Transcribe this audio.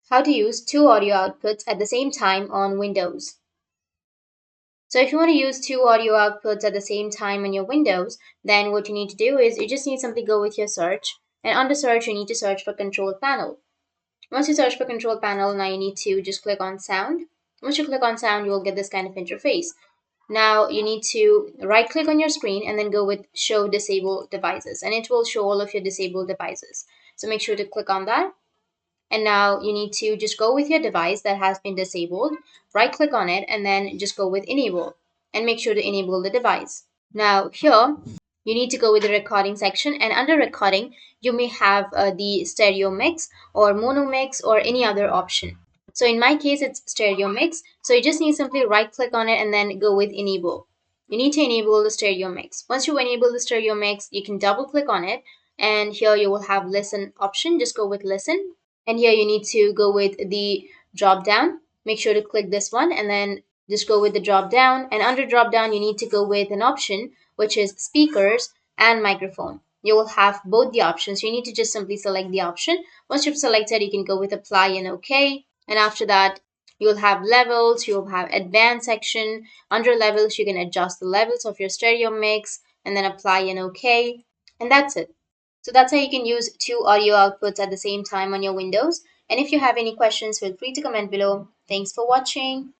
How to use two audio outputs at the same time on Windows. So if you want to use two audio outputs at the same time on your Windows, then what you need to do is you just need simply go with your search, and under search you need to search for control panel. Once you search for control panel, now you need to just click on sound. Once you click on sound, you will get this kind of interface. Now you need to right click on your screen and then go with show disabled devices, and it will show all of your disabled devices. So make sure to click on that. And now you need to just go with your device that has been disabled, right click on it, and then just go with enable and make sure to enable the device. Now here, you need to go with the recording section, and under recording, you may have the stereo mix or mono mix or any other option. So in my case, it's stereo mix. So you just need simply right click on it and then go with enable. You need to enable the stereo mix. Once you enable the stereo mix, you can double click on it, and here you will have listen option. Just go with listen, and here you need to go with the drop down. Make sure to click this one and then just go with the drop down, and under drop down you need to go with an option which is speakers and microphone. You will have both the options. You need to just simply select the option. Once you've selected, you can go with apply and OK, and after that you'll have levels, you'll have advanced section. Under levels you can adjust the levels of your stereo mix and then apply and OK, and that's it. So that's how you can use two audio outputs at the same time on your Windows. And if you have any questions, feel free to comment below. Thanks for watching.